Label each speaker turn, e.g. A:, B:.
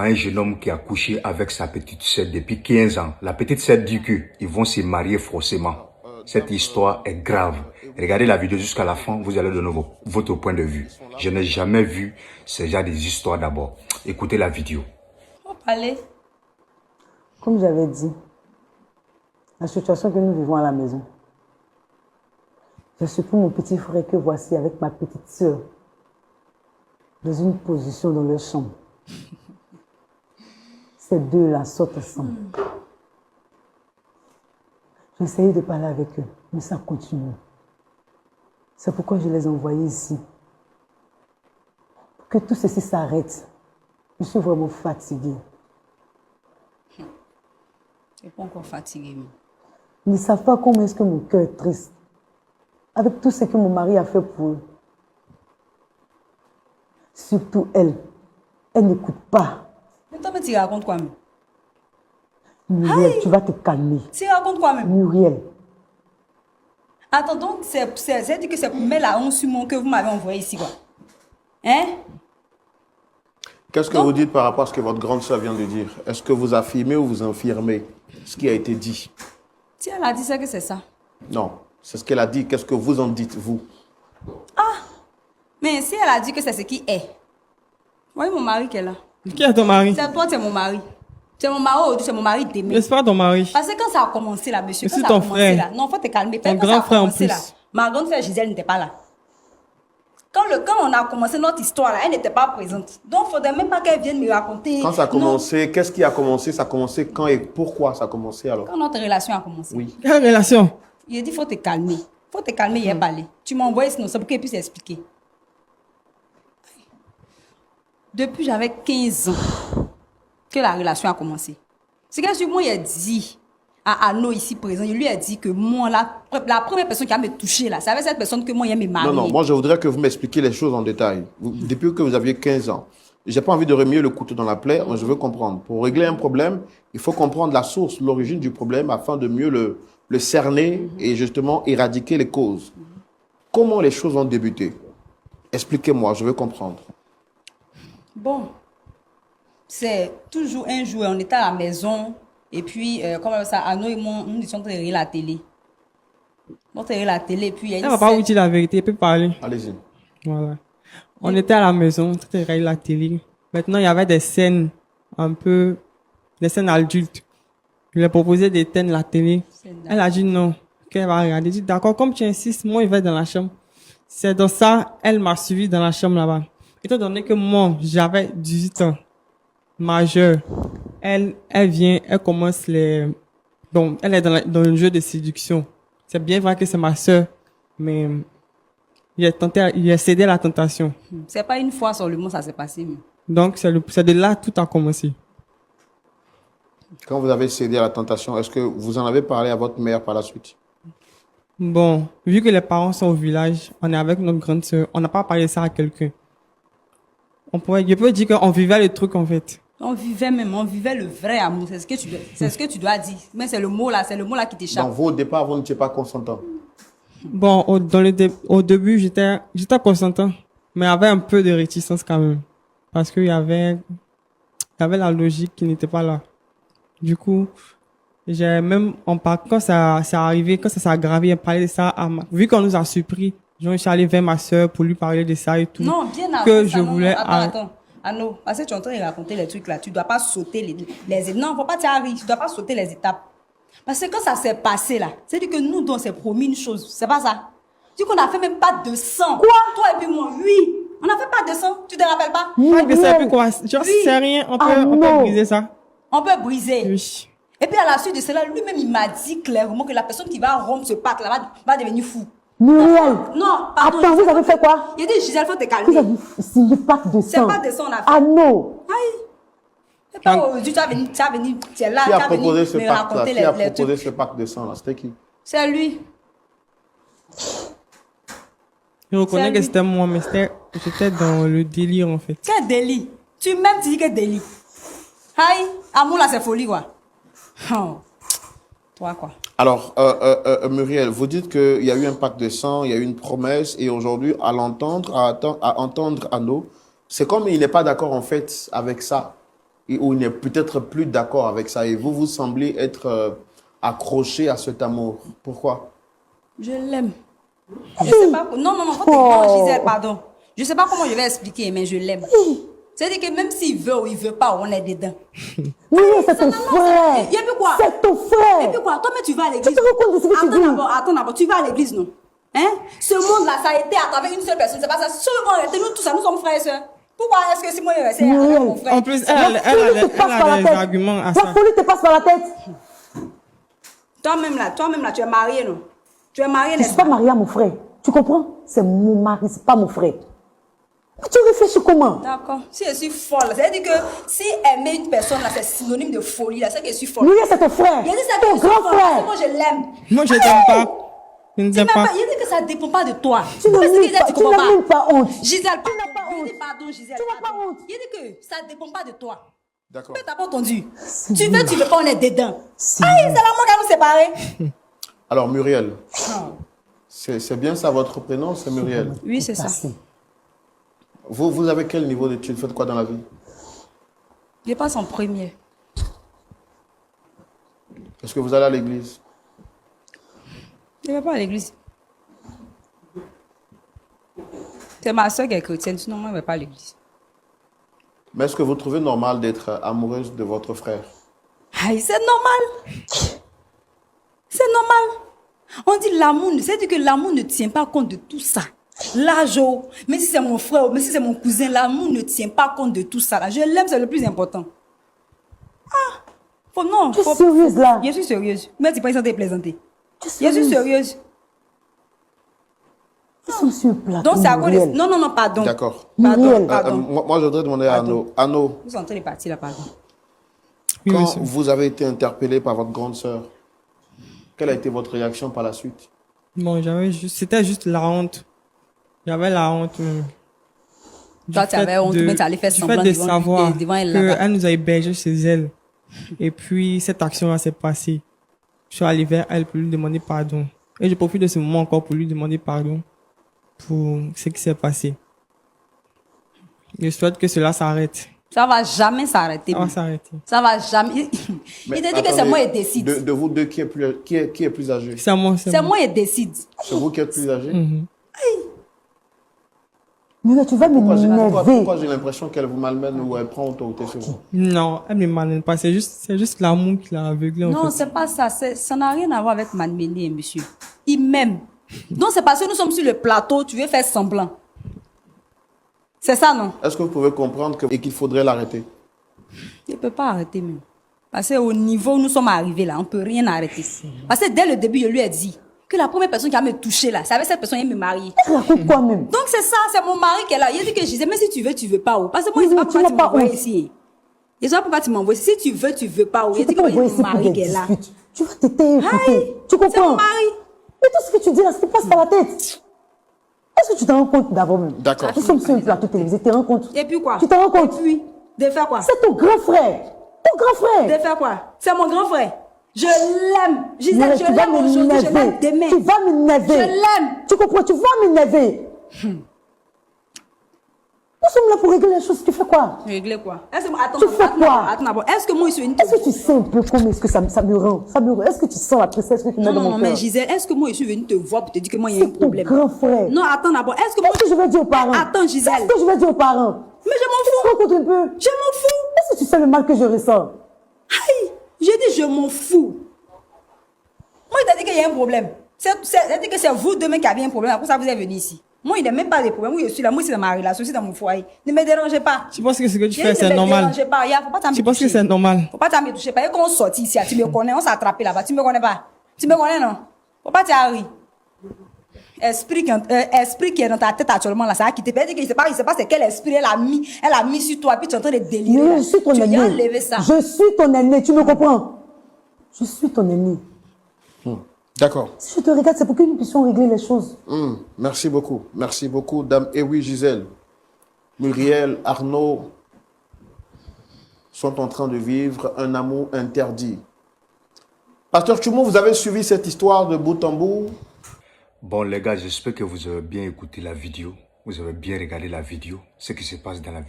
A: Un jeune homme qui a couché avec sa petite sœur depuis 15 ans. La petite sœur dit qu'ils vont se marier forcément. Cette histoire est grave. Regardez la vidéo jusqu'à la fin, vous allez donner votre point de vue. Je n'ai jamais vu ce genre des histoires d'abord. Écoutez la vidéo.
B: Allez.
C: Comme j'avais dit, la situation que nous vivons à la maison, je suis pour mon petit frère que voici avec ma petite sœur dans une position dans leur chambre. Ces deux-là sortent ensemble. J'ai essayé de parler avec eux, mais ça continue. C'est pourquoi je les ai envoyés ici. Pour que tout ceci s'arrête. Je suis vraiment fatiguée.
B: Tu n'es pas encore fatiguée.
C: Ils ne savent pas comment est-ce que mon cœur est triste. Avec tout ce que mon mari a fait pour eux. Surtout elle. Elle n'écoute pas.
B: Mais toi, tu racontes quoi même?
C: Muriel, tu vas te calmer.
B: Tu racontes quoi même?
C: Muriel.
B: Attends, donc c'est dit que c'est pour mettre la honte sur mon que vous m'avez envoyé ici, quoi. Hein?
D: Qu'est-ce que vous dites par rapport à ce que votre grande sœur vient de dire? Est-ce que vous affirmez ou vous infirmez ce qui a été dit?
B: Si elle a dit ça, que c'est ça.
D: Non, c'est ce qu'elle a dit. Qu'est-ce que vous en dites, vous?
B: Ah! Mais si elle a dit que c'est ce qui est. Voyez mon mari qui est là.
E: Qui est ton mari?
B: C'est toi, c'est mon mari. C'est mon mari aujourd'hui, c'est mon mari d'aimer.
E: Mais c'est pas ton mari.
B: Parce que quand ça a commencé là, monsieur,
E: Mais
B: quand
E: c'est
B: ça a
E: ton
B: commencé
E: frère.
B: là, non, faut te calmer.
E: Ton
B: Quand
E: grand
B: ça a
E: frère en
B: commencé
E: plus.
B: là, ma grande frère Gisèle n'était pas là. Quand on a commencé notre histoire là, elle n'était pas présente. Donc, il ne faudrait même pas qu'elle vienne me raconter.
D: Quand ça a
B: Non.
D: commencé, qu'est-ce qui a commencé? Ça a commencé quand et pourquoi ça a commencé alors?
B: Quand notre relation a commencé.
D: Oui.
E: Quelle relation?
B: Il a dit, il faut te calmer. Il faut te calmer, il est parlé. Tu m'as envoyé sinon, c'est pour qu'elle puisse expliquer. Depuis j'avais 15 ans que la relation a commencé. C'est que moi, il a dit à Arnaud ici présent, il lui a dit que moi, la première personne qui a me touché là, c'est avec cette personne que moi, il a me marié.
D: Non, moi je voudrais que vous m'expliquiez les choses en détail. Depuis que vous aviez 15 ans, j'ai pas envie de remuer le couteau dans la plaie, moi je veux comprendre. Pour régler un problème, il faut comprendre la source, l'origine du problème afin de mieux le cerner et justement éradiquer les causes. Comment les choses ont débuté? Expliquez-moi, je veux comprendre.
B: Bon, c'est toujours un jour, on était à la maison, et puis, comme ça, Arnaud et moi, nous étions en train de regarder la télé. On regardait la télé, et puis il y a une
E: Elle va pas vous dire la vérité, elle peut parler.
D: Allez-y.
E: Voilà. On était à la maison, on était en train de regarder la télé. Maintenant, il y avait des scènes des scènes adultes. Je lui ai proposé d'éteindre la télé. Elle a dit non, qu'elle va regarder. J'ai dit d'accord, comme tu insistes, moi, je vais dans la chambre. C'est dans ça, elle m'a suivi dans la chambre là-bas. Étant donné que moi, j'avais 18 ans, majeure, elle vient, elle commence donc, elle est dans le jeu de séduction. C'est bien vrai que c'est ma sœur, mais il a cédé à la tentation.
B: C'est pas une fois seulement ça s'est passé.
E: Donc, c'est de là tout a commencé.
D: Quand vous avez cédé à la tentation, est-ce que vous en avez parlé à votre mère par la suite?
E: Bon, vu que les parents sont au village, on est avec notre grande sœur, on n'a pas parlé ça à quelqu'un. Je peux dire qu'on vivait le truc en fait.
B: On vivait le vrai amour, c'est ce que tu dois dire. Mais c'est le mot là qui t'échappe.
D: Dans vos départs, vous n'étiez pas consentant.
E: Bon, au début, j'étais consentant, mais il y avait un peu de réticence quand même. Parce qu'il y avait la logique qui n'était pas là. Du coup, quand ça s'est arrivé, quand ça s'est aggravé, on parlait de ça vu qu'on nous a surpris, je suis allé vers ma sœur pour lui parler de ça et tout.
B: Non, bien avant
E: que
B: ça,
E: je
B: non,
E: voulais.
B: Attends. Arnaud, parce que tu es en train de raconter les trucs là, tu dois pas sauter les étapes. Non, faut pas t'arriver, tu dois pas sauter les étapes. Parce que quand ça s'est passé là, c'est dire que nous, on s'est promis une chose, c'est pas ça. Tu dis qu'on a fait même pas de sang. Quoi? Toi et puis moi, oui. On n'a fait pas de sang, tu te rappelles pas?
E: Pas que ça, puis quoi? Genre,
B: Oui.
E: c'est rien, on peut briser ça.
B: On peut briser.
E: Oui.
B: Et puis à la suite de cela, lui-même, il m'a dit clairement que la personne qui va rompre ce pacte là va devenir fou.
C: Muriel.
B: Non, pardon.
C: Attends, vous avez fait quoi?
B: Il a dit, Gisèle, faut te
C: Vous
B: calmer.
C: avez signé pacte de
B: C'est
C: sang.
B: pas de sang, on a fait.
C: Ah non.
B: Aïe. C'est pas aujourd'hui, tu es là, tu es là,
D: Qui
B: tu
D: a
B: as venu
D: proposé ce
B: me
D: pacte-là?
B: raconter
D: Qui a
B: les
D: proposé
B: trucs.
D: ce pacte de sang là? C'était qui?
B: C'est lui.
E: Je reconnais
B: C'est
E: que
B: lui.
E: c'était moi, mais j'étais dans le délire en fait.
B: Quel délit. Tu dis que délit. Aïe, amour là, c'est folie quoi. Oh. Toi quoi.
D: Alors, Muriel, vous dites qu'il y a eu un pacte de sang, il y a eu une promesse, et aujourd'hui, à entendre Arnaud, c'est comme il n'est pas d'accord en fait avec ça. où il n'est peut-être plus d'accord avec ça et vous semblez être accroché à cet amour. Pourquoi?
B: Je l'aime. Je sais pas. Non, non, Gisèle, pardon. Je sais pas comment je vais expliquer, mais je l'aime. C'est-à-dire que même s'il veut ou il veut pas, on est dedans.
C: Oui, c'est ton frère.
B: Et puis quoi?
C: C'est ton frère.
B: Et puis quoi? Toi, mais tu vas à l'église.
C: Tu te rends compte de ce que tu dis?
B: Attends d'abord, tu vas à l'église, non? Hein? Ce monde-là, ça a été à travers une seule personne. C'est pas ça. Seulement, nous tous, nous sommes frères et sœurs. Pourquoi est-ce que si moi, c'est avec mon frère?
E: En plus, elle a des arguments à
C: La
E: ça.
C: folie te passe par la tête.
B: Toi-même là, tu es marié, non? Tu es marié,
C: Je ne
B: n'est-ce
C: suis pas
B: pas?
C: mariée à mon frère. Tu comprends? C'est mon mari, c'est pas mon frère. Mais tu réfléchis comment?
B: D'accord. Si je suis folle, ça veut dire que si aimer une personne là, c'est synonyme de folie là, c'est que je suis folle.
C: Lui, c'est ton frère.
B: Il a dit ça
C: Ton
B: que je suis
C: grand
B: folle,
C: frère.
B: parce que moi je l'aime.
E: Moi, je t'aime pas. Je ne t'aime pas.
B: Il a dit que ça ne dépend pas de toi.
C: Tu n'as
B: Parce
C: même
B: qu'il a dit,
C: pas, tu n'as même pas honte.
B: Gisèle,
C: Tu n'as pas honte.
B: pardon, Gisèle.
C: Tu n'as pas
B: pardon.
C: honte.
B: Il a dit que ça ne dépend pas de toi.
D: D'accord.
B: Tu n'as pas entendu. Tu veux pas, on est dedans.
C: C'est
B: Aïe, c'est l'amour qui va nous séparer.
D: Alors, Muriel, c'est bien ça votre prénom, c'est Muriel.
B: Oui, c'est ça.
C: passé.
D: Vous avez quel niveau d'études? Faites quoi dans la vie?
B: Je passe en premier.
D: Est-ce que vous allez à l'église?
B: Je ne vais pas à l'église. C'est ma soeur qui est chrétienne, sinon moi je ne vais pas à l'église.
D: Mais est-ce que vous trouvez normal d'être amoureuse de votre frère?
B: Aïe, c'est normal. C'est normal. On dit l'amour, c'est-à-dire que l'amour ne tient pas compte de tout ça. L'âge, même si c'est mon frère, même si c'est mon cousin, l'amour ne tient pas compte de tout ça. Là. Je l'aime, c'est le plus important. Non.
C: Tu es sérieuse là?
B: Je suis sérieuse. Mais tu peux essayer de plaisanter.
C: Tu es
B: Je suis
C: sérieuse?
B: sérieuse.
C: Ils sont sur le plateau.
B: Donc c'est à cause de...
C: Muriel.
B: Non, pardon.
D: D'accord.
C: Muriel.
B: Pardon.
D: Moi, je voudrais demander à Anno. Anno,
B: Vous entendez les parties là, pardon.
E: Oui,
D: quand
E: monsieur.
D: vous avez été interpellé par votre grande sœur, quelle a été votre réaction par la suite?
E: Bon, c'était juste la honte. J'avais la honte.
B: Toi, tu avais honte, mais tu allais faire semblant
E: de
B: devant lui,
E: savoir
B: devant elle là-bas.
E: qu'elle nous a hébergés chez elle. Et puis, cette action-là s'est passée. Je suis allé vers elle pour lui demander pardon. Et je profite de ce moment encore pour lui demander pardon pour ce qui s'est passé. Je souhaite que cela s'arrête.
B: Ça va jamais s'arrêter.
E: Ça va s'arrêter.
B: Ça va jamais. Il t'a dit que c'est moi qui décide.
D: De vous deux, qui est plus âgé?
E: C'est moi.
B: C'est moi qui décide.
D: C'est vous qui êtes plus âgé?
C: Muriel, tu vas m'énerver.
D: Pourquoi j'ai l'impression qu'elle vous malmène ou elle prend autorité sur vous?
E: Non, elle ne m'amène pas. C'est juste l'amour qui l'a aveuglé. En
B: Non,
E: fait.
B: c'est pas ça. Ça n'a rien à voir avec m'amener, monsieur. Il m'aime. Donc c'est parce que nous sommes sur le plateau, tu veux faire semblant. C'est ça, non?
D: Est-ce que vous pouvez comprendre qu'il faudrait l'arrêter?
B: Il ne peut pas arrêter même. Parce qu'au niveau où nous sommes arrivés là, on ne peut rien arrêter. Parce que dès le début, je lui ai dit que la première personne qui va me toucher là, c'est avec cette personne qui me marier.
C: Tu racontes quoi même?
B: Donc c'est ça, c'est mon mari qui est là. Il a dit que je disais, mais si tu veux pas où? Parce que moi,
C: Oui,
B: je ne sais
C: mais
B: pas
C: tu
B: pourquoi
C: n'as
B: tu
C: pas
B: m'envoies
C: honte.
B: ici. Je ne sais pas pourquoi tu m'envoies ici. Si tu veux pas où? Il a dit
C: Tu peux
B: qu'il y
C: pas
B: a
C: ici
B: mon
C: pour
B: mari
C: des
B: qui est là.
C: disputes. Tu vas t'éteindre, écouter. Tu
B: C'est mon
C: comprends?
B: mari.
C: Mais tout ce que tu dis là, ça te passe par la tête. Est-ce que tu t'en rends compte d'abord même?
D: D'accord.
C: Nous sommes sur un plateau télévisé, tu te rends compte?
B: Et puis quoi?
C: Tu t'en rends compte?
B: Et puis, de faire quoi?
C: C'est ton grand frère. Ton grand frère.
B: De faire quoi? C'est mon grand frère. Je l'aime. Gisèle,
C: Muriel,
B: je
C: tu vas
B: l'aime aujourd'hui, je l'aime
C: m'énerver.
B: demain.
C: Tu vas m'énerver.
B: Je l'aime.
C: Tu comprends? Tu vas m'énerver. Nous sommes là pour régler les choses. Tu fais quoi?
B: Régler quoi? Attends,
C: Tu fais quoi?
B: Attends, est-ce que moi je suis une...
C: Est-ce que tu sais un peu comment est-ce que ça me rend? Est-ce que tu sens la tristesse que tu mets
B: Non,
C: dans
B: non,
C: mon
B: mais
C: cœur?
B: Gisèle, est-ce que moi je suis venue te voir pour te dire que moi il y a un
C: C'est ton
B: problème?
C: grand frère.
B: Non, attends d'abord, est-ce que moi...
C: Qu'est-ce que je vais dire aux parents?
B: Attends, Gisèle.
C: Qu'est-ce que je vais dire aux parents?
B: Mais je m'en
C: Tu te
B: fous.
C: rends compte un peu?
B: Je m'en fous.
C: Est-ce que tu sais le mal que je ressens?
B: Aïe, j'ai dit je m'en fous. Moi, il t'a dit qu'il y a un problème. C'est-à-dire que c'est vous demain qui avez un problème. Après ça, vous êtes venu ici. Moi, il n'y a même pas de problème. Moi, je suis là. Moi, c'est dans ma relation, c'est dans mon foyer. Ne me dérangez pas.
E: Tu penses que ce que tu
B: J'ai
E: fais,
B: dit,
E: c'est
B: ne me
E: normal?
B: dérangez pas. Faut pas t'en
E: Tu penses que
B: toucher.
E: c'est normal?
B: Faut pas t'en toucher. Parce que quand on sortit ici, tu me connais, on s'est attrapé là-bas. Tu me connais pas. Tu me connais, non? Faut pas t'arriver. Esprit qui est dans ta tête actuellement là, ça a quitté. Il sait pas c'est quel esprit elle a mis sur toi, puis tu es en train de délirer.
C: Mais
B: là.
C: je suis ton
B: Tu viens
C: ennemi.
B: enlever ça.
C: Je suis ton ennemi, tu me comprends? Je suis ton ennemi.
D: D'accord.
C: Si je te regarde, c'est pour que nous puissions régler les choses.
D: Merci beaucoup, dame. Et oui, Gisèle, Muriel, Arnaud sont en train de vivre un amour interdit. Pasteur Tchoumo, vous avez suivi cette histoire de bout en bout?
A: Bon les gars, j'espère que vous avez bien écouté la vidéo. Vous avez bien regardé la vidéo, ce qui se passe dans la vidéo.